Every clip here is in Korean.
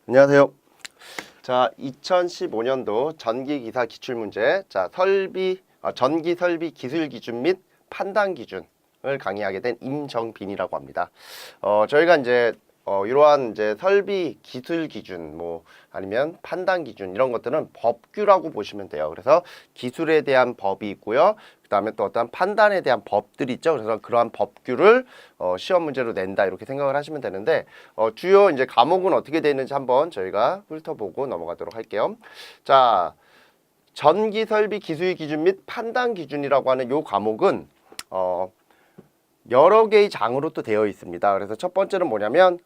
안녕하세요. 자, 2015년도 전기기사 기출문제, 자, 전기 설비 기술 기준 및 판단 기준을 강의하게 된 임정빈이라고 합니다. 저희가 이제 이러한 이제 설비 기술 기준, 뭐 아니면 판단 기준 이런 것들은 법규라고 보시면 돼요. 그래서 기술에 대한 법이 있고요. 그다음에 또 어떤 판단에 대한 법들이 있죠. 그래서 그러한 법규를 시험 문제로 낸다 이렇게 생각을 하시면 되는데 주요 이제 과목은 어떻게 되어 있는지 한번 저희가 훑어보고 넘어가도록 할게요. 자, 전기 설비 기술 기준 및 판단 기준이라고 하는 요 과목은 여러 개의 장으로 또 되어 있습니다. 그래서 첫 번째는 뭐냐면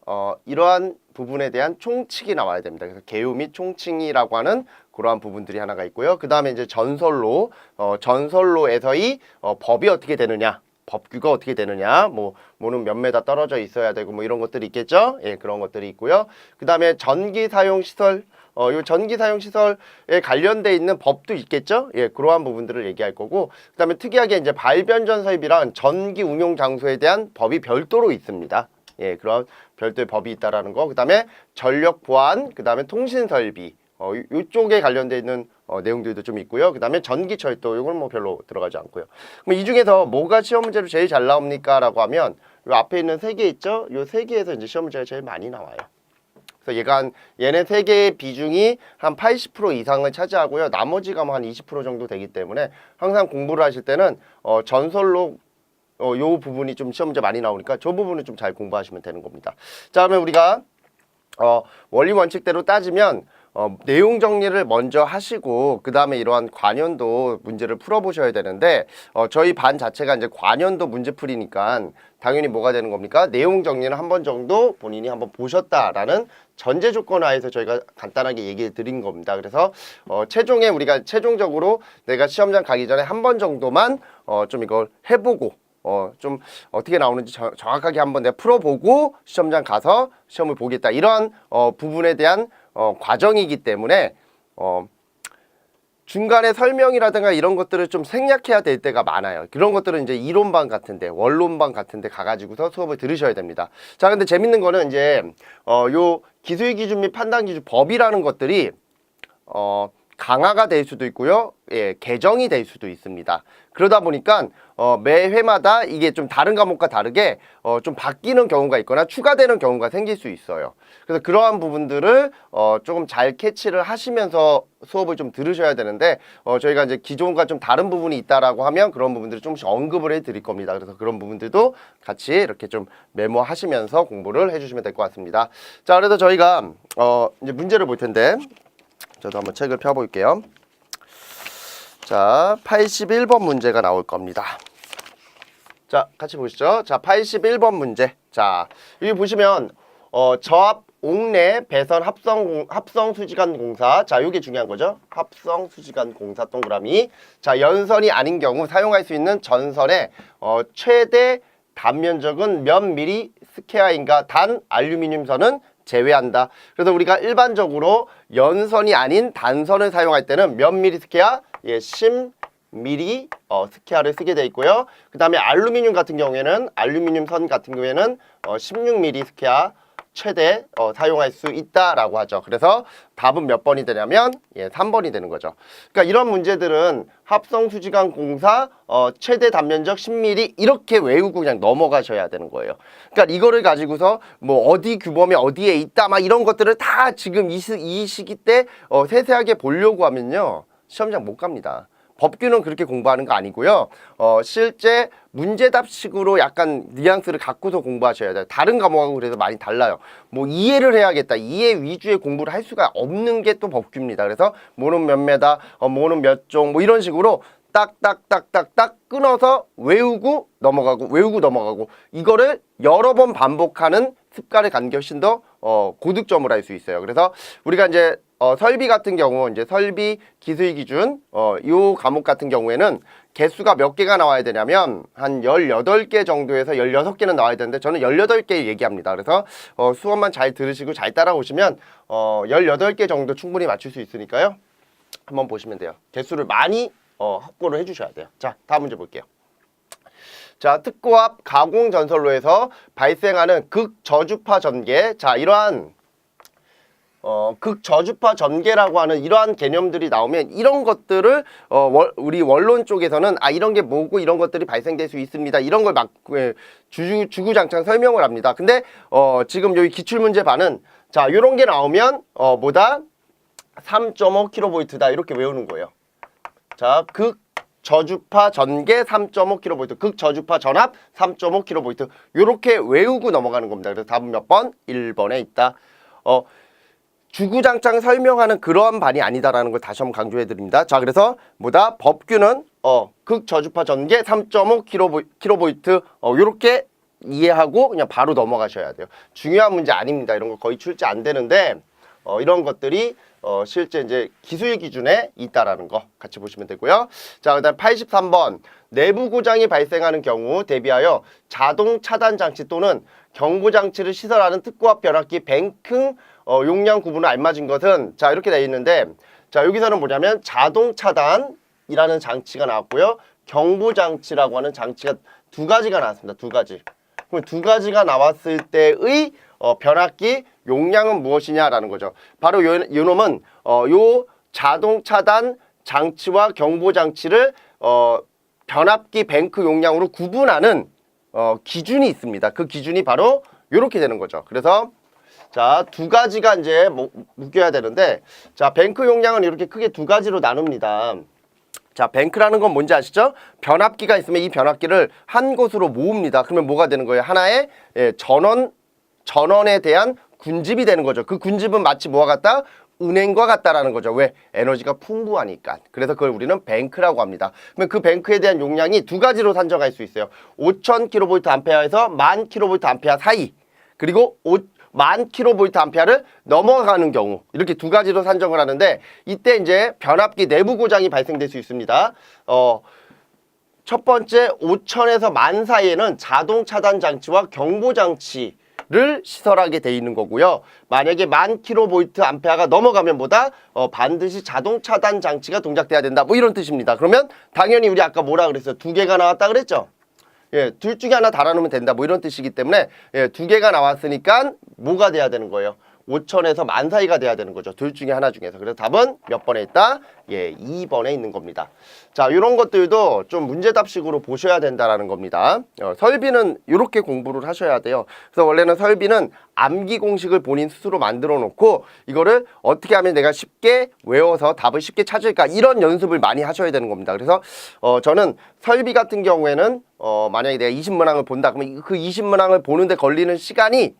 이러한 부분에 대한 총칙이 나와야 됩니다. 그래서 개요 및 총칙이라고 하는 그러한 부분들이 하나가 있고요. 그 다음에 이제 전설로, 전설로에서의 법이 어떻게 되느냐, 법규가 어떻게 되느냐, 뭐는 몇 메다 떨어져 있어야 되고 뭐 이런 것들이 있겠죠. 예, 그런 것들이 있고요. 그 다음에 전기 사용 시설, 요 전기 사용 시설에 관련돼 있는 법도 있겠죠. 예, 그러한 부분들을 얘기할 거고, 그다음에 특이하게 이제 발변전 설비랑 전기 운용 장소에 대한 법이 별도로 있습니다. 예, 그런 별도의 법이 있다라는 거. 그다음에 전력 보안, 그다음에 통신 설비, 요쪽에 관련돼 있는 내용들도 좀 있고요. 그다음에 전기 철도, 요건 뭐 별로 들어가지 않고요. 그럼 이 중에서 뭐가 시험 문제로 제일 잘 나옵니까라고 하면 요 앞에 있는 세 개 있죠. 요 세 개에서 이제 시험 문제가 제일 많이 나와요. 그래서 얘네 세 개의 비중이 한 80% 이상을 차지하고요. 나머지가 뭐 한 20% 정도 되기 때문에 항상 공부를 하실 때는 전설로 요 부분이 좀 시험 문제 많이 나오니까 저 부분을 좀 잘 공부하시면 되는 겁니다. 자, 그러면 우리가 원리 원칙대로 따지면 내용 정리를 먼저 하시고 그 다음에 이러한 관연도 문제를 풀어보셔야 되는데 저희 반 자체가 이제 관연도 문제 풀이니까 당연히 뭐가 되는 겁니까? 내용 정리는 한 번 정도 본인이 한번 보셨다라는 전제 조건 하에서 저희가 간단하게 얘기해 드린 겁니다. 그래서 최종에 우리가 최종적으로 내가 시험장 가기 전에 한 번 정도만 좀 이걸 해보고 좀 어떻게 나오는지 정확하게 한번 내가 풀어보고 시험장 가서 시험을 보겠다. 이런 부분에 대한 과정이기 때문에 중간에 설명이라든가 이런 것들을 좀 생략해야 될 때가 많아요. 그런 것들은 이제 이론반 같은데, 원론반 같은데 가가지고서 수업을 들으셔야 됩니다. 자, 근데 재밌는 거는 이제 요 기술 기준 및 판단 기준 법이라는 것들이 강화가 될 수도 있고요. 예, 개정이 될 수도 있습니다. 그러다 보니까 매 회마다 이게 좀 다른 과목과 다르게 좀 바뀌는 경우가 있거나 추가되는 경우가 생길 수 있어요. 그래서 그러한 부분들을 조금 잘 캐치를 하시면서 수업을 좀 들으셔야 되는데 저희가 이제 기존과 좀 다른 부분이 있다라고 하면 그런 부분들을 조금씩 언급을 해 드릴 겁니다. 그래서 그런 부분들도 같이 이렇게 좀 메모하시면서 공부를 해주시면 될 것 같습니다. 자, 그래서 저희가 이제 문제를 볼 텐데 저도 한번 책을 펴볼게요. 자, 81번 문제가 나올 겁니다. 자, 같이 보시죠. 자, 81번 문제. 자, 여기 보시면 저압 옥내 배선 합성 수지관 공사. 자, 이게 중요한 거죠. 합성 수지관 공사 동그라미. 자, 연선이 아닌 경우 사용할 수 있는 전선의 최대 단면적은 몇 미리 스퀘어인가? 단 알루미늄 선은 제외한다. 그래서 우리가 일반적으로 연선이 아닌 단선을 사용할 때는 몇 미리 스퀘어? 예, 10mm 스퀘어를 쓰게 되어 있고요. 그 다음에 알루미늄 같은 경우에는 알루미늄 선 같은 경우에는 16mm 스퀘어 최대 사용할 수 있다라고 하죠. 그래서 답은 몇 번이 되냐면 3번이 되는 거죠. 그러니까 이런 문제들은 합성 수지관 공사 최대 단면적 10mm 이렇게 외우고 그냥 넘어가셔야 되는 거예요. 그러니까 이거를 가지고서 뭐 어디 규범이 어디에 있다 막 이런 것들을 다 지금 이 시기 때 세세하게 보려고 하면요 시험장 못 갑니다. 법규는 그렇게 공부하는 거 아니고요. 실제 문제답식으로 약간 뉘앙스를 갖고서 공부하셔야 돼요. 다른 과목하고 그래서 많이 달라요. 뭐 이해를 해야겠다. 이해 위주의 공부를 할 수가 없는 게 또 법규입니다. 그래서 뭐는 몇 메다, 뭐는 몇 종, 뭐 이런 식으로 딱딱딱딱딱 끊어서 외우고 넘어가고 이거를 여러 번 반복하는 습관을 갖는 게 훨씬 더 고득점을 할 수 있어요. 그래서 우리가 이제 설비 같은 경우 이제 설비 기술 기준 요 과목 같은 경우에는 개수가 몇 개가 나와야 되냐면 한 18개 정도에서 16개는 나와야 되는데 저는 18개 얘기합니다. 그래서 수업만 잘 들으시고 잘 따라오시면 18개 정도 충분히 맞출 수 있으니까요. 한번 보시면 돼요. 개수를 많이 확보를 해주셔야 돼요. 자, 다음 문제 볼게요. 자, 특고압 가공 전선로에서 발생하는 극저주파 전개. 자, 이러한 극저주파 전개라고 하는 이러한 개념들이 나오면 이런 것들을 우리 원론 쪽에서는 이런 게 뭐고 이런 것들이 발생될 수 있습니다. 이런 걸 막 주구장창 설명을 합니다. 근데 지금 여기 기출문제 반은 자 이런 게 나오면 뭐다? 3.5kV다 이렇게 외우는 거예요. 자, 극저주파 전개 3.5kV, 극저주파 전압 3.5kV 이렇게 외우고 넘어가는 겁니다. 그래서 답은 몇 번? 1번에 있다. 주구장창 설명하는 그러한 반이 아니다라는 걸 다시 한번 강조해 드립니다. 자, 그래서 뭐다? 법규는 극저주파 전개 3.5kV 요렇게 이해하고 그냥 바로 넘어가셔야 돼요. 중요한 문제 아닙니다. 이런 거 거의 출제 안 되는데 이런 것들이 실제 이제 기술 기준에 있다라는 거 같이 보시면 되고요. 자, 그다음 83번 내부 고장이 발생하는 경우 대비하여 자동 차단 장치 또는 경보 장치를 시설하는 특고압 변압기 뱅크 용량 구분을 알맞은 것은 자 이렇게 되어 있는데 자 여기서는 뭐냐면 자동 차단이라는 장치가 나왔고요. 경보 장치라고 하는 장치가 두 가지가 나왔습니다. 두 가지. 그럼 두 가지가 나왔을 때의 변압기 용량은 무엇이냐라는 거죠. 바로 요 놈은 요 자동 차단 장치와 경보 장치를 변압기 뱅크 용량으로 구분하는 기준이 있습니다. 그 기준이 바로 이렇게 되는 거죠. 그래서 자, 두 가지가 이제 묶여야 되는데 자, 뱅크 용량은 이렇게 크게 두 가지로 나눕니다. 자, 뱅크라는 건 뭔지 아시죠? 변압기가 있으면 이 변압기를 한 곳으로 모읍니다. 그러면 뭐가 되는 거예요? 하나의 전원에 대한 군집이 되는 거죠. 그 군집은 마치 뭐와 같다? 은행과 같다라는 거죠. 왜? 에너지가 풍부하니까. 그래서 그걸 우리는 뱅크라고 합니다. 그러면 그 뱅크에 대한 용량이 두 가지로 산정할 수 있어요. 5000kVA에서 10,000kVA 사이. 그리고 10,000kVA를 넘어가는 경우 이렇게 두 가지로 산정을 하는데 이때 이제 변압기 내부 고장이 발생될 수 있습니다. 첫 번째 5,000에서 10,000 사이에는 자동 차단 장치와 경보 장치를 시설하게 돼 있는 거고요. 만약에 10,000kVA가 넘어가면 뭐다? 반드시 자동 차단 장치가 동작돼야 된다. 뭐 이런 뜻입니다. 그러면 당연히 우리 아까 뭐라 그랬어요? 두 개가 나왔다 그랬죠? 예, 둘 중에 하나 달아놓으면 된다. 뭐 이런 뜻이기 때문에 예, 두 개가 나왔으니까 뭐가 돼야 되는 거예요? 5,000에서 10,000 사이가 돼야 되는 거죠. 둘 중에 하나 중에서. 그래서 답은 몇 번에 있다? 예, 2번에 있는 겁니다. 자, 이런 것들도 좀 문제답식으로 보셔야 된다라는 겁니다. 설비는 이렇게 공부를 하셔야 돼요. 그래서 원래는 설비는 암기 공식을 본인 스스로 만들어 놓고 이거를 어떻게 하면 내가 쉽게 외워서 답을 쉽게 찾을까 이런 연습을 많이 하셔야 되는 겁니다. 그래서 저는 설비 같은 경우에는 만약에 내가 20문항을 본다 그러면 그 20문항을 보는데 걸리는 시간이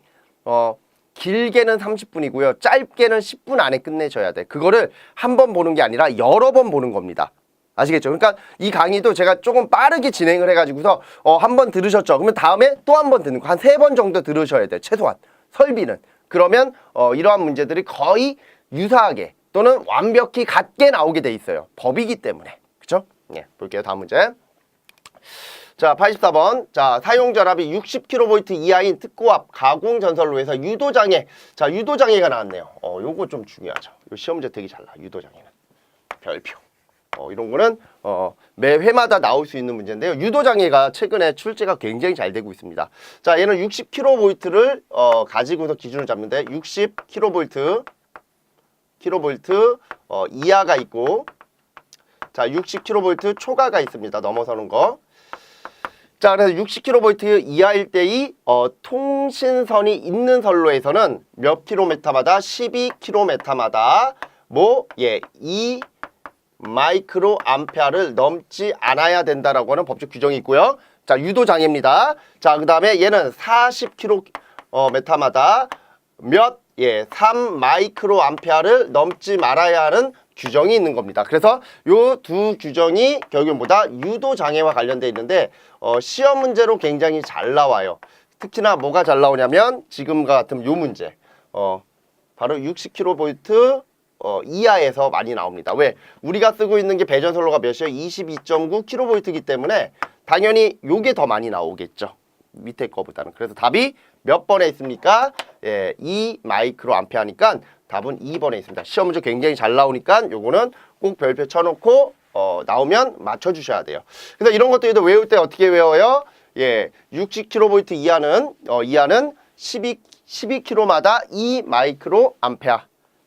길게는 30분이고요. 짧게는 10분 안에 끝내셔야 돼. 그거를 한 번 보는 게 아니라 여러 번 보는 겁니다. 아시겠죠? 그러니까 이 강의도 제가 조금 빠르게 진행을 해가지고서 한 번 들으셨죠? 그러면 다음에 또 한 번 듣는 거 한 3번 정도 들으셔야 돼. 최소한. 설비는. 그러면 이러한 문제들이 거의 유사하게 또는 완벽히 같게 나오게 돼 있어요. 법이기 때문에. 그쵸? 예, 볼게요. 다음 문제. 자, 84번. 자, 사용 전압이 60kV 이하인 특고압 가공 전선로에서 유도장애. 자, 유도장애가 나왔네요. 요거 좀 중요하죠. 요 시험 문제 되게 잘 나. 유도장애는. 별표. 이런 거는 매 회마다 나올 수 있는 문제인데요. 유도장애가 최근에 출제가 굉장히 잘 되고 있습니다. 자, 얘는 60kV를 가지고서 기준을 잡는데 60kV 이하가 있고 자, 60kV 초과가 있습니다. 넘어서는 거. 자, 그래서 60kV 이하일 때의 통신선이 있는 선로에서는 몇 킬로미터마다 12km마다 예, 2 마이크로 암페어를 넘지 않아야 된다라고 하는 법적 규정이 있고요. 자, 유도 장애입니다. 자, 그다음에 얘는 40km마다 3 마이크로 암페어를 넘지 말아야 하는 규정이 있는 겁니다. 그래서 요 두 규정이 결국은 뭐다? 유도 장애와 관련돼 있는데 시험 문제로 굉장히 잘 나와요. 특히나 뭐가 잘 나오냐면 지금과 같은 요 문제. 바로 60kV 이하에서 많이 나옵니다. 왜? 우리가 쓰고 있는 게 배전선로가 몇이에요? 22.9kV이기 때문에 당연히 요게 더 많이 나오겠죠. 밑에 거보다는. 그래서 답이 몇 번에 있습니까? 예, 2 마이크로 암페어니까 답은 2번에 있습니다. 시험 문제 굉장히 잘 나오니까 요거는 꼭 별표 쳐놓고 나오면 맞춰주셔야 돼요. 그래서 이런 것들도 외울 때 어떻게 외워요? 예, 60kV 이하는 12km마다 2 마이크로 암페어.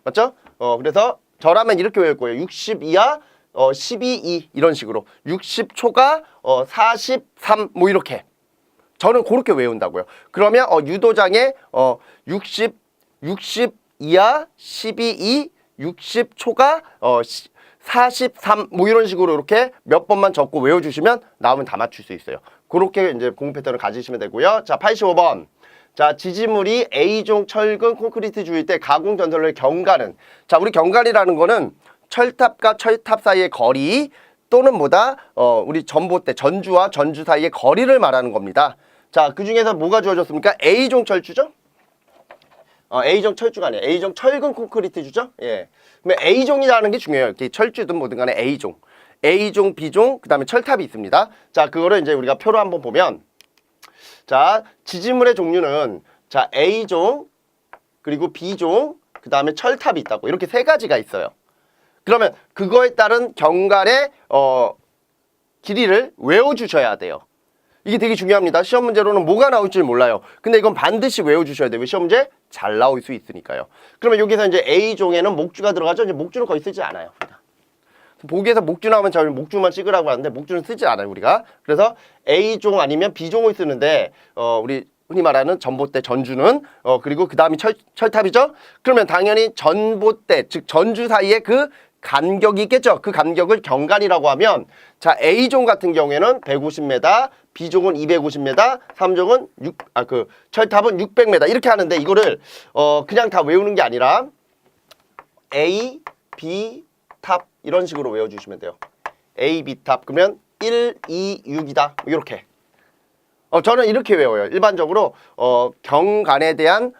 맞죠? 그래서 저라면 이렇게 외울 거예요. 60 이하 12이 이런 식으로 60초가 43 뭐 이렇게 저는 그렇게 외운다고요. 그러면 유도장에 60 이하 12이 60초가 43 뭐 이런 식으로 이렇게 몇 번만 적고 외워주시면 나오면 다 맞출 수 있어요. 그렇게 이제 공부 패턴을 가지시면 되고요. 자, 85번. 자, 지지물이 A종 철근 콘크리트 주일 때 가공 전선의 경관은, 자, 우리 경관이라는 거는 철탑과 철탑 사이의 거리 또는 뭐다 우리 전봇대 전주와 전주 사이의 거리를 말하는 겁니다. 자, 그 중에서 뭐가 주어졌습니까? A종 철주죠? A종 철주가 아니에요. A종 철근 콘크리트 주죠? 예. 그러면 A종이라는 게 중요해요. 철주든 뭐든 간에 A종. A종, B종, 그 다음에 철탑이 있습니다. 자, 그거를 이제 우리가 표로 한번 보면, 자, 지지물의 종류는, 자, A종, 그리고 B종, 그 다음에 철탑이 있다고. 이렇게 세 가지가 있어요. 그러면 그거에 따른 경관의, 길이를 외워주셔야 돼요. 이게 되게 중요합니다. 시험 문제로는 뭐가 나올지 몰라요. 근데 이건 반드시 외워주셔야 돼요. 시험 문제 잘 나올 수 있으니까요. 그러면 여기서 이제 A종에는 목주가 들어가죠. 이제 목주는 거의 쓰지 않아요. 보기에서 목주 나오면 저희 목주만 찍으라고 하는데 목주는 쓰지 않아요, 우리가. 그래서 A종 아니면 B종을 쓰는데 우리 흔히 말하는 전봇대 전주는 그리고 그 다음이 철탑이죠. 그러면 당연히 전봇대 즉 전주 사이에 그 간격이 있겠죠. 그 간격을 경관이라고 하면, 자, A종 같은 경우에는 150m, B종은 250m, 3종은 철탑은 600m 이렇게 하는데 이거를 그냥 다 외우는 게 아니라 A, B, 탑 이런 식으로 외워주시면 돼요. A, B 탑 그러면 1, 2, 6이다 이렇게. 저는 이렇게 외워요. 일반적으로 경관에 대한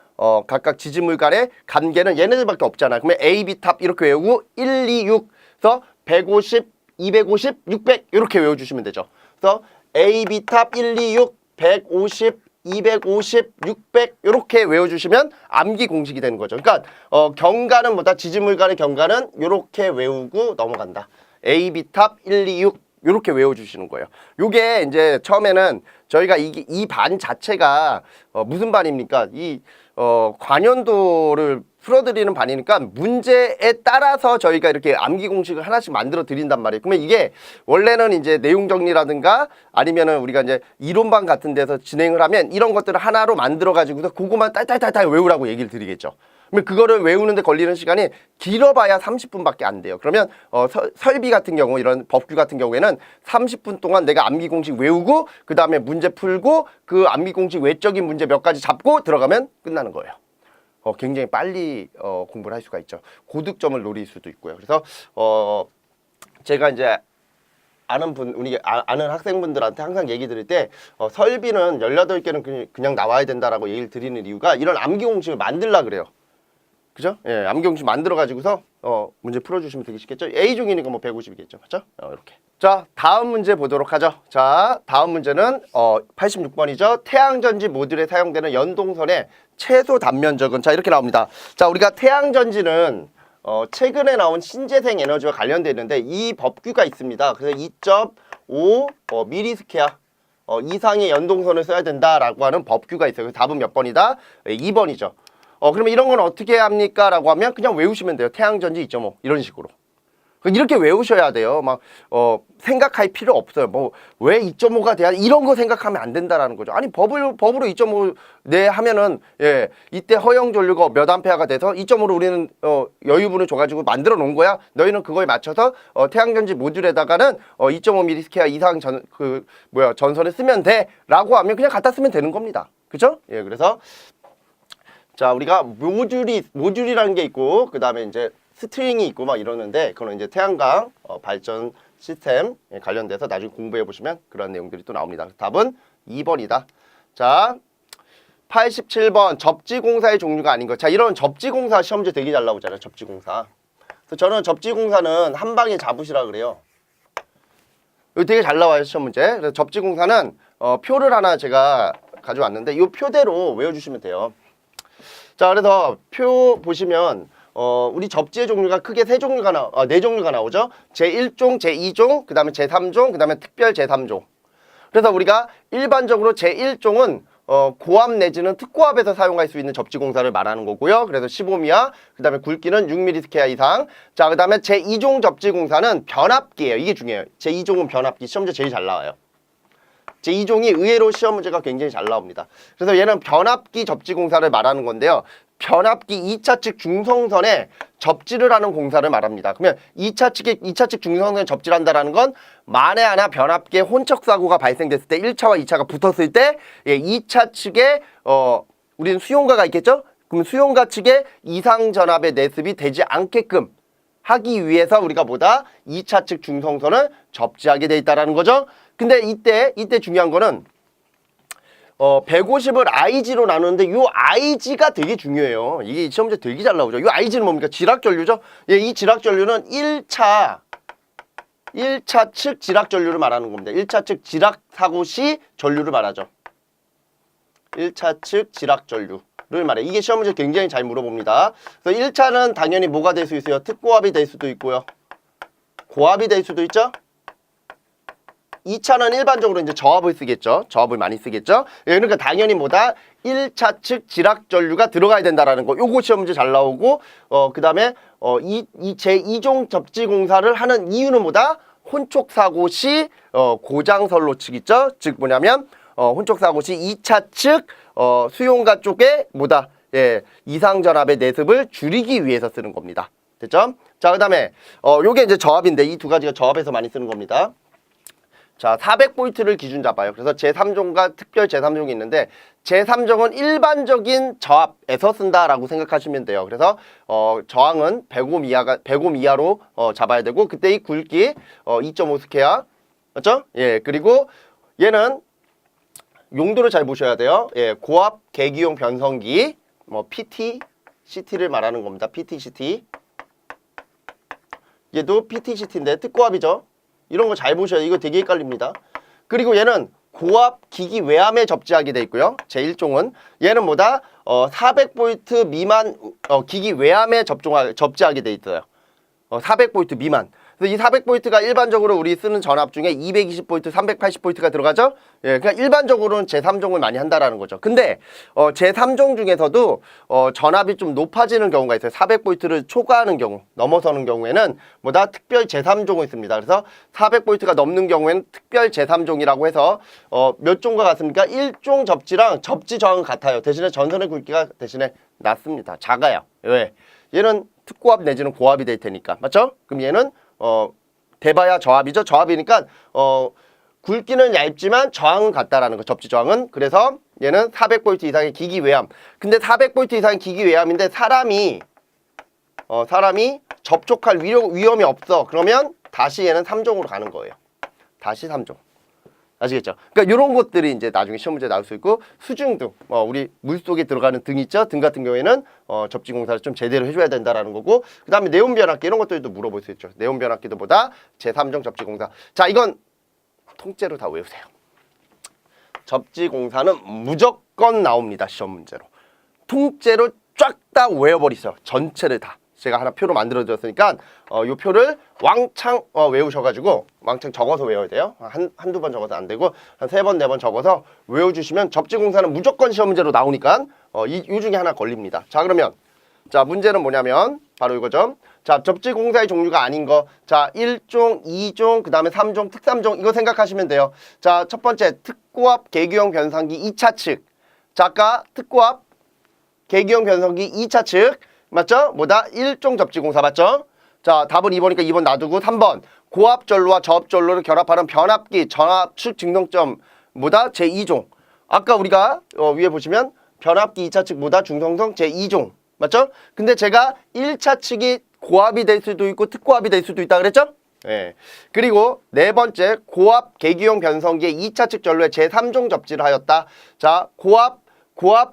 각각 지지물 간의 관계는 얘네들밖에 없잖아요. 그러면 A, B 탑 이렇게 외우고 1, 2, 6에서 150, 250, 600 이렇게 외워주시면 되죠. 그래서 A, B 탑 1, 2, 6, 150, 250, 600 이렇게 외워주시면 암기 공식이 되는 거죠. 그러니까 경관은 뭐다? 지지물 간의 경관은 이렇게 외우고 넘어간다. A, B 탑 1, 2, 6 이렇게 외워주시는 거예요. 요게 이제 처음에는 저희가 이 반 자체가 무슨 반입니까? 관연도를 풀어드리는 반이니까 문제에 따라서 저희가 이렇게 암기 공식을 하나씩 만들어 드린단 말이에요. 그러면 이게 원래는 이제 내용 정리라든가 아니면은 우리가 이제 이론반 같은 데서 진행을 하면 이런 것들을 하나로 만들어 가지고서 그거만 딸딸딸딸 외우라고 얘기를 드리겠죠. 그러면 그거를 외우는데 걸리는 시간이 길어봐야 30분밖에 안 돼요. 그러면 설비 같은 경우 이런 법규 같은 경우에는 30분 동안 내가 암기 공식 외우고 그 다음에 문제 풀고 그 암기 공식 외적인 문제 몇 가지 잡고 들어가면 끝나는 거예요. 굉장히 빨리 공부를 할 수가 있죠. 고득점을 노릴 수도 있고요. 그래서 제가 이제 우리 아는 학생분들한테 항상 얘기 드릴 때 설비는 18개는 그냥 나와야 된다라고 얘기를 드리는 이유가 이런 암기 공식을 만들라 그래요. 그죠? 예, 암기 공식 만들어 가지고서 문제 풀어주시면 되게 쉽겠죠? A종이니까 뭐 150이겠죠. 맞죠? 이렇게. 자, 다음 문제 보도록 하죠. 자, 다음 문제는 86번이죠. 태양전지 모듈에 사용되는 연동선의 최소 단면적은, 자, 이렇게 나옵니다. 자, 우리가 태양전지는 최근에 나온 신재생 에너지와 관련되어 있는데 이 법규가 있습니다. 그래서 2.5 미리스퀘어 이상의 연동선을 써야 된다라고 하는 법규가 있어요. 그래서 답은 몇 번이다? 2번이죠. 그러면 이런 건 어떻게 합니까? 라고 하면 그냥 외우시면 돼요. 태양전지 2.5 이런 식으로. 이렇게 외우셔야 돼요. 막 생각할 필요 없어요. 뭐 왜 2.5가 돼야 이런 거 생각하면 안 된다라는 거죠. 아니 법으로 2.5 내 하면은 예 이때 허용 전류가 몇 암페어가 돼서 2.5로 우리는 여유분을 줘가지고 만들어 놓은 거야. 너희는 그거에 맞춰서 태양전지 모듈에다가는 2.5 미리스퀘어 이상 전선을 쓰면 돼라고 하면 그냥 갖다 쓰면 되는 겁니다. 그죠? 예 그래서 자 우리가 모듈이라는 게 있고 그 다음에 이제 스트링이 있고 막 이러는데 그거는 이제 태양광 발전 시스템 관련돼서 나중에 공부해 보시면 그런 내용들이 또 나옵니다. 답은 2번이다. 자 87번 접지공사의 종류가 아닌 것. 자 이런 접지공사 시험지 되게 잘 나오잖아요. 접지공사. 그래서 저는 접지공사는 한 방에 잡으시라 그래요. 이거 되게 잘 나와요 시험 문제. 그래서 접지공사는 표를 하나 제가 가져왔는데 이 표대로 외워주시면 돼요. 자 그래서 표 보시면 우리 접지의 종류가 크게 네 종류가 나오죠. 제1종, 제2종, 그 다음에 제3종, 그 다음에 특별 제3종. 그래서 우리가 일반적으로 제1종은 고압 내지는 특고압에서 사용할 수 있는 접지공사를 말하는 거고요. 그래서 15미야, 그 다음에 굵기는 6mm 스퀘어 이상. 자, 그 다음에 제2종 접지공사는 변압기예요. 이게 중요해요. 제2종은 변압기. 시험제 제일 잘 나와요. 제2종이 의외로 시험 문제가 굉장히 잘 나옵니다. 그래서 얘는 변압기 접지공사를 말하는 건데요. 변압기 2차 측 중성선에 접지를 하는 공사를 말합니다. 그러면 2차 측 중성선에 접지를 한다는 건 만에 하나 변압기에 혼척사고가 발생됐을 때 1차와 2차가 붙었을 때 2차 측에 우리는 수용가가 있겠죠? 그럼 수용가 측에 이상전압의 내습이 되지 않게끔 하기 위해서 우리가 뭐다? 2차 측 중성선을 접지하게 돼 있다는 거죠. 근데 이때 중요한 거는 150을 IG로 나누는데 이 IG가 되게 중요해요. 이게 시험 문제 되게 잘 나오죠. 이 IG는 뭡니까? 지락전류죠. 예, 이 지락전류는 1차 측 지락전류를 말하는 겁니다. 1차 측 지락사고 시 전류를 말하죠. 1차 측 지락전류를 말해요. 이게 시험 문제 굉장히 잘 물어봅니다. 그래서 1차는 당연히 뭐가 될 수 있어요? 특고압이 될 수도 있고요. 고압이 될 수도 있죠. 2차는 일반적으로 이제 저압을 쓰겠죠. 저압을 많이 쓰겠죠. 그러니까 당연히 뭐다? 1차 측 지락전류가 들어가야 된다라는 거. 요거 시험 문제 잘 나오고, 그 다음에, 제2종 접지공사를 하는 이유는 뭐다? 혼촉사고 시, 고장선로 측 있죠. 즉 뭐냐면, 혼촉사고 시 2차 측, 수용가 쪽에 뭐다? 예, 이상전압의 내습을 줄이기 위해서 쓰는 겁니다. 됐죠? 자, 그 다음에, 요게 이제 저압인데, 이 두 가지가 저압에서 많이 쓰는 겁니다. 자, 400V를 기준 잡아요. 그래서 제3종과 특별 제3종이 있는데 제3종은 일반적인 저압에서 쓴다라고 생각하시면 돼요. 그래서 저항은 105 이하로 잡아야 되고 그때 이 굵기 2.5 스퀘어 맞죠? 예, 그리고 얘는 용도를 잘 보셔야 돼요. 예, 고압 계기용 변성기 PT, CT를 말하는 겁니다. PT, CT. 얘도 PT, CT인데 특고압이죠. 이런 거 잘 보셔야 이거 되게 헷갈립니다. 그리고 얘는 고압 기기 외암에 접지하게 돼 있고요. 제1종은 얘는 뭐다? 400V 미만 기기 외암에 접지하게 돼 있어요. 400V 미만. 그래서 이 400V가 일반적으로 우리 쓰는 전압 중에 220V, 380V가 들어가죠? 예, 그러니까 일반적으로는 제3종을 많이 한다라는 거죠. 근데 제3종 중에서도 전압이 좀 높아지는 경우가 있어요. 400V를 초과하는 경우, 넘어서는 경우에는 뭐다? 특별 제3종을 씁니다. 그래서 400V가 넘는 경우에는 특별 제3종이라고 해서 몇 종과 같습니까? 1종 접지랑 접지 저항은 같아요. 대신에 전선의 굵기가 대신에 낮습니다. 작아요. 왜? 얘는 특고압 내지는 고압이 될 테니까. 맞죠? 그럼 얘는 대봐야 저압이죠. 저압이니까 굵기는 얇지만 저항은 같다라는 거. 접지 저항은. 그래서 얘는 400V 이상의 기기 외암. 근데 400V 이상의 기기 외암인데 사람이 접촉할 위험이 없어. 그러면 다시 얘는 3종으로 가는 거예요. 다시 3종. 아시겠죠? 그러니까 이런 것들이 이제 나중에 시험 문제 나올 수 있고 수중등, 우리 물속에 들어가는 등 있죠? 등 같은 경우에는 접지 공사를 좀 제대로 해줘야 된다라는 거고 그 다음에 네온 변압기 이런 것들도 물어볼 수 있죠. 네온 변압기도 보다 제3종 접지 공사. 자, 이건 통째로 다 외우세요. 접지 공사는 무조건 나옵니다. 시험 문제로. 통째로 쫙 다 외워버리세요. 전체를 다. 제가 하나 표로 만들어 드렸으니까 이 표를 왕창 외우셔가지고 왕창 적어서 외워야 돼요. 한두 번 적어서 안 되고 한 3번, 4번 적어서 외워주시면 접지공사는 무조건 시험 문제로 나오니까 이 중에 하나 걸립니다. 자, 그러면 자, 문제는 뭐냐면 바로 이거죠. 자, 접지공사의 종류가 아닌 거. 자, 1종, 2종, 그 다음에 3종, 특3종 이거 생각하시면 돼요. 자, 첫 번째 특고압 계기용 변성기 2차 측. 자, 아까 특고압 계기용 변성기 2차 측 맞죠? 뭐다? 1종 접지공사 맞죠? 자, 답은 2번이니까 2번 놔두고 3번 고압전로와 저압전로를 결합하는 변압기 전압축 증성점 뭐다? 제2종. 아까 우리가 위에 보시면 변압기 2차 측 뭐다? 중성성 제2종 맞죠? 근데 제가 1차 측이 고압이 될 수도 있고 특고압이 될 수도 있다 그랬죠? 예. 그리고 네 번째 고압 계기용 변성기의 2차 측 전로에 제3종 접지를 하였다. 자, 고압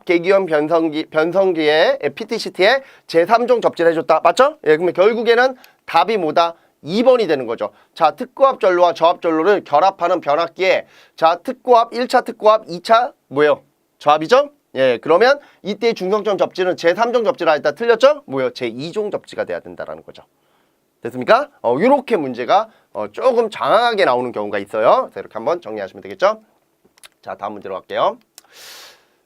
계기용 변성기의 PTCT에 제3종 접지를 해줬다. 맞죠? 예, 그러면 결국에는 답이 뭐다? 2번이 되는 거죠. 자, 특고압 전로와 저압 전로를 결합하는 변압기에 자, 특고압 1차 특고압 2차 뭐예요? 저압이죠? 예, 그러면 이때 중성점 접지는 제3종 접지라 했다. 틀렸죠? 뭐예요? 제2종 접지가 돼야 된다라는 거죠. 됐습니까? 이렇게 문제가 조금 장황하게 나오는 경우가 있어요. 그래서 이렇게 한번 정리하시면 되겠죠? 자, 다음 문제로 갈게요.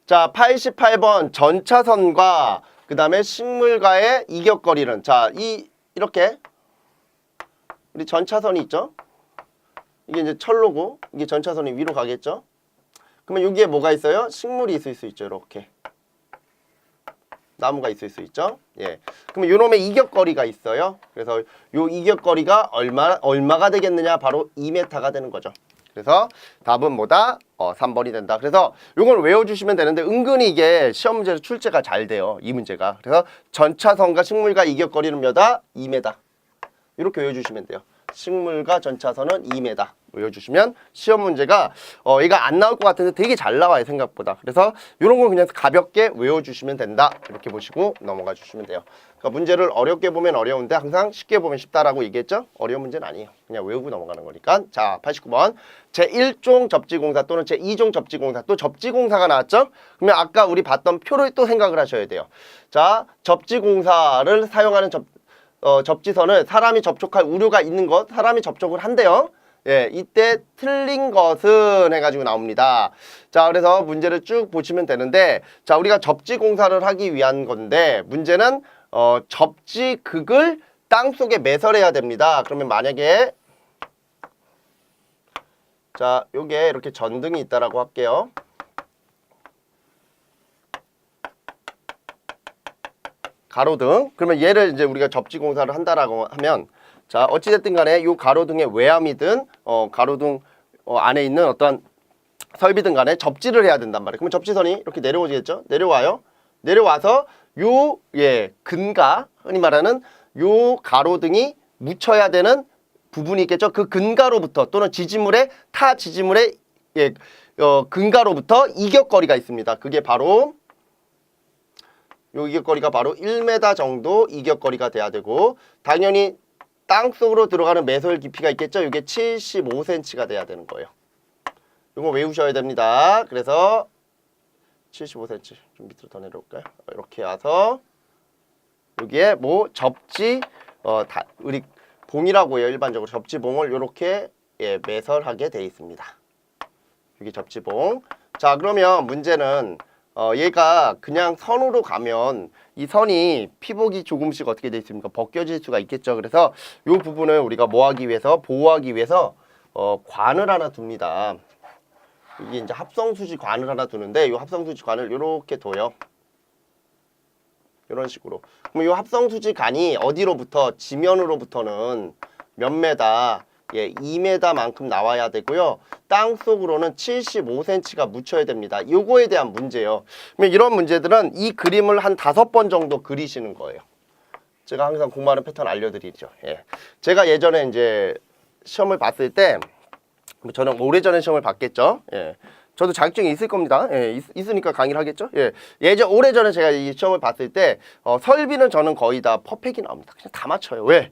자, 88번 전차선과 그 다음에 식물과의 이격거리는 자, 이렇게 우리 전차선이 있죠? 이게 이제 철로고 이게 전차선이 위로 가겠죠? 그러면 여기에 뭐가 있어요? 식물이 있을 수 있죠. 이렇게 나무가 있을 수 있죠. 예. 그러면 요놈의 이격거리가 있어요. 그래서 요 이격거리가 얼마가 되겠느냐? 바로 2m가 되는 거죠. 그래서 답은 뭐다? 3번이 된다. 그래서 요걸 외워주시면 되는데 은근히 이게 시험 문제로 출제가 잘 돼요. 이 문제가. 그래서 전차선과 식물과 이격거리는 몇다? 2m. 이렇게 외워주시면 돼요. 식물과 전차선은 2m. 외워주시면 시험 문제가 얘가 안 나올 것 같은데 되게 잘 나와요. 생각보다. 그래서 이런 걸 그냥 가볍게 외워주시면 된다. 이렇게 보시고 넘어가 주시면 돼요. 그러니까 문제를 어렵게 보면 어려운데 항상 쉽게 보면 쉽다라고 얘기했죠? 어려운 문제는 아니에요. 그냥 외우고 넘어가는 거니까. 자, 89번. 제1종 접지공사 또는 제2종 접지공사. 또 접지공사가 나왔죠? 그러면 아까 우리 봤던 표를 또 생각을 하셔야 돼요. 자, 접지공사를 사용하는 접지선을 사람이 접촉할 우려가 있는 것, 사람이 접촉을 한대요. 예, 이때 틀린 것은 해가지고 나옵니다. 자, 그래서 문제를 쭉 보시면 되는데, 자, 우리가 접지 공사를 하기 위한 건데, 문제는, 접지극을 땅 속에 매설해야 됩니다. 그러면 만약에, 자, 요게 이렇게 전등이 있다라고 할게요. 가로등. 그러면 얘를 이제 우리가 접지 공사를 한다라고 하면, 자, 어찌됐든 간에 요 가로등의 외암이든 가로등 안에 있는 어떤 설비든 간에 접지를 해야 된단 말이에요. 그러면 접지선이 이렇게 내려오겠죠? 내려와요. 내려와서 요 근가, 흔히 말하는 요 가로등이 묻혀야 되는 부분이 있겠죠? 그 근가로부터 또는 지지물의 타 지지물의 근가로부터 이격거리가 있습니다. 그게 바로 요 이격거리가 바로 1m 정도 이격거리가 돼야 되고, 당연히 땅 속으로 들어가는 매설 깊이가 있겠죠? 이게 75cm가 돼야 되는 거예요. 이거 외우셔야 됩니다. 그래서 75cm 좀 밑으로 더 내려올까요? 이렇게 와서 여기에 뭐 접지 우리 봉이라고 해요. 일반적으로 접지봉을 이렇게 매설하게 돼 있습니다. 여기 접지봉. 자, 그러면 문제는 얘가 그냥 선으로 가면 이 선이 피복이 조금씩 어떻게 돼 있습니까? 벗겨질 수가 있겠죠. 그래서 이 부분을 우리가 뭐 하기 위해서, 보호하기 위해서 관을 하나 둡니다. 이게 이제 합성수지 관을 하나 두는데 이 합성수지 관을 이렇게 둬요. 이런 식으로. 그럼 이 합성수지 관이 어디로부터, 지면으로부터는 몇 메다? 2m만큼 나와야 되고요. 땅 속으로는 75cm가 묻혀야 됩니다. 요거에 대한 문제예요. 그러면 이런 문제들은 이 그림을 한 5번 정도 그리시는 거예요. 제가 항상 공부하는 패턴 알려드리죠. 제가 예전에 이제 시험을 봤을 때, 저는 오래전에 시험을 봤겠죠. 저도 자격증이 있을 겁니다. 있으니까 강의를 하겠죠. 오래전에 제가 이 시험을 봤을 때 설비는 저는 거의 다 퍼펙이 나옵니다. 그냥 다 맞춰요. 왜?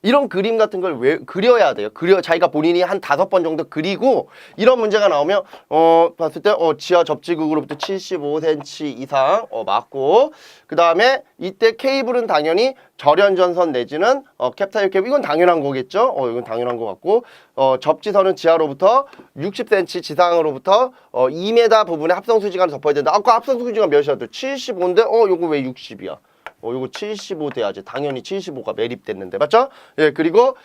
이런 그림 같은 걸 왜 그려야 돼요. 자기가 본인이 한 5번 정도 그리고 이런 문제가 나오면 봤을 때 지하 접지극으로부터 75cm 이상 맞고, 그 다음에 이때 케이블은 당연히 절연전선 내지는 캡타일 케이블, 이건 당연한 거겠죠. 이건 당연한 것 같고, 접지선은 지하로부터 60cm 지상으로부터 2m 부분에 합성수지관을 덮어야 된다. 아까 합성수지관 몇이었죠? 75인데 요거 왜 60이야? 요거 75 돼야지. 당연히 75가 매립됐는데, 맞죠? 그리고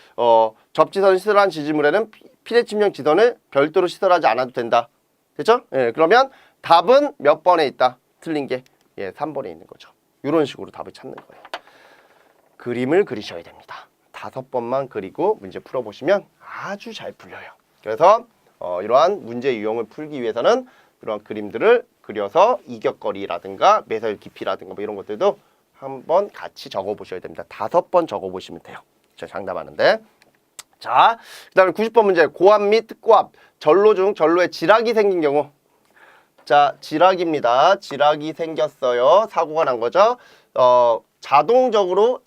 접지선 시설한 지지물에는 피대 침형 지선을 별도로 시설하지 않아도 된다. 됐죠? 그러면 답은 몇 번에 있다? 틀린 게 3번에 있는 거죠. 이런 식으로 답을 찾는 거예요. 그림을 그리셔야 됩니다. 5번만 그리고 문제 풀어보시면 아주 잘 풀려요. 그래서 이러한 문제 유형을 풀기 위해서는 이러한 그림들을 그려서 이격거리라든가 매설 깊이라든가 뭐 이런 것들도 한번 같이 적어보셔야 됩니다. 5번 적어보시면 돼요. 제가 장담하는데. 자, 그 다음에 90번 문제. 고압 및 고압, 전로 중 전로에 지락이 생긴 경우. 자, 지락입니다. 지락이 생겼어요. 사고가 난 거죠. 자동적으로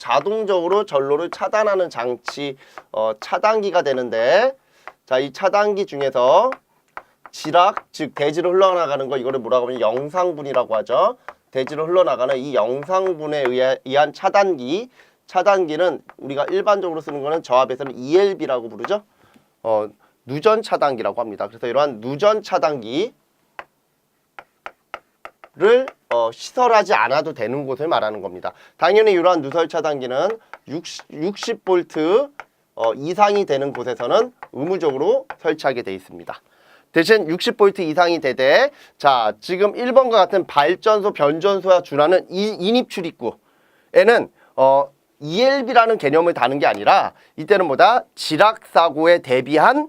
전로를 차단하는 장치, 차단기가 되는데, 자, 이 차단기 중에서 지락, 즉 대지로 흘러나가는 거, 이거를 뭐라고 하면 영상분이라고 하죠. 대지로 흘러나가는 이 영상분에 의한 차단기는 우리가 일반적으로 쓰는 거는 저압에서는 ELB라고 부르죠. 누전 차단기라고 합니다. 그래서 이러한 누전 차단기, 시설하지 않아도 되는 곳을 말하는 겁니다. 당연히 이러한 누설 차단기는 60V 이상이 되는 곳에서는 의무적으로 설치하게 되어 있습니다. 대신 60V 이상이 되되, 자, 지금 1번과 같은 발전소, 변전소와 준하는 이 인입 출입구에는 ELB라는 개념을 다는 게 아니라 이때는 뭐다? 지락 사고에 대비한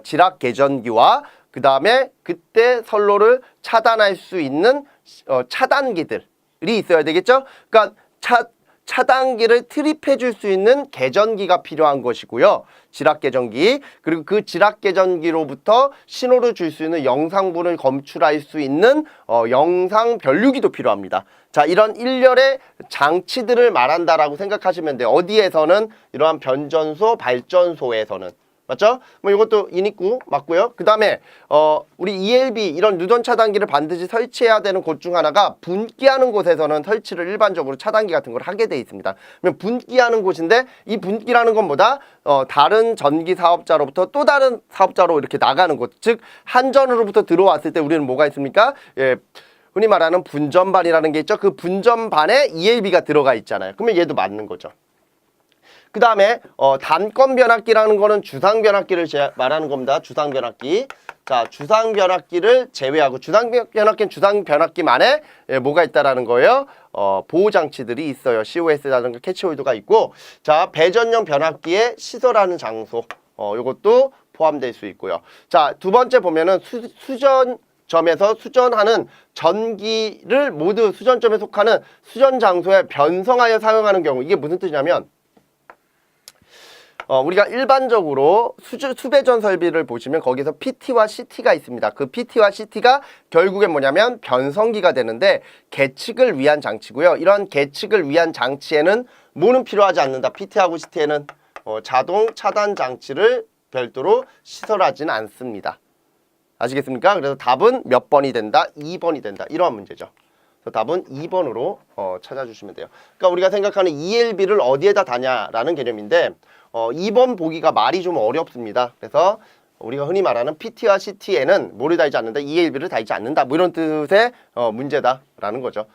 지락 개전기와 그 다음에 그때 선로를 차단할 수 있는 차단기들이 있어야 되겠죠? 그러니까 차단기를 트립해 줄 수 있는 개전기가 필요한 것이고요. 지락 개전기. 그리고 그 지락 개전기로부터 신호를 줄 수 있는 영상분을 검출할 수 있는 영상 변류기도 필요합니다. 자, 이런 일렬의 장치들을 말한다라고 생각하시면 돼요. 어디에서는? 이러한 변전소, 발전소에서는. 맞죠? 뭐 이것도 인입구 맞고요. 그 다음에 우리 ELB 이런 누전 차단기를 반드시 설치해야 되는 곳 중 하나가 분기하는 곳에서는 설치를 일반적으로 차단기 같은 걸 하게 돼 있습니다. 그러면 분기하는 곳인데 이 분기라는 건 뭐다? 다른 전기 사업자로부터 또 다른 사업자로 이렇게 나가는 곳. 즉 한전으로부터 들어왔을 때 우리는 뭐가 있습니까? 예. 흔히 말하는 분전반이라는 게 있죠. 그 분전반에 ELB가 들어가 있잖아요. 그러면 얘도 맞는 거죠. 그 다음에 단건 변압기라는 거는 주상 변압기를 말하는 겁니다. 주상 변압기. 자, 주상 변압기를 제외하고 주상 변압기는 주상 변압기만에 뭐가 있다라는 거예요? 보호 장치들이 있어요. COS라든가 캐치홀더가 있고, 자, 배전용 변압기에 시설하는 장소. 이것도 포함될 수 있고요. 자, 두 번째 보면은 수전점에서 수전하는 전기를 모두 수전점에 속하는 수전 장소에 변성하여 사용하는 경우, 이게 무슨 뜻이냐면 우리가 일반적으로 수배전 설비를 보시면 거기서 PT와 CT가 있습니다. 그 PT와 CT가 결국엔 뭐냐면 변성기가 되는데 계측을 위한 장치고요. 이런 계측을 위한 장치에는 뭐는 필요하지 않는다. PT하고 CT에는 자동 차단 장치를 별도로 시설하지는 않습니다. 아시겠습니까? 그래서 답은 몇 번이 된다? 2번이 된다. 이러한 문제죠. 그래서 답은 2번으로 찾아주시면 돼요. 그러니까 우리가 생각하는 ELB를 어디에다 다냐라는 개념인데 2번 보기가 말이 좀 어렵습니다. 그래서 우리가 흔히 말하는 PT와 CT에는 뭐를 달지 않는다? ELB를 달지 않는다. 뭐 이런 뜻의 문제다라는 거죠.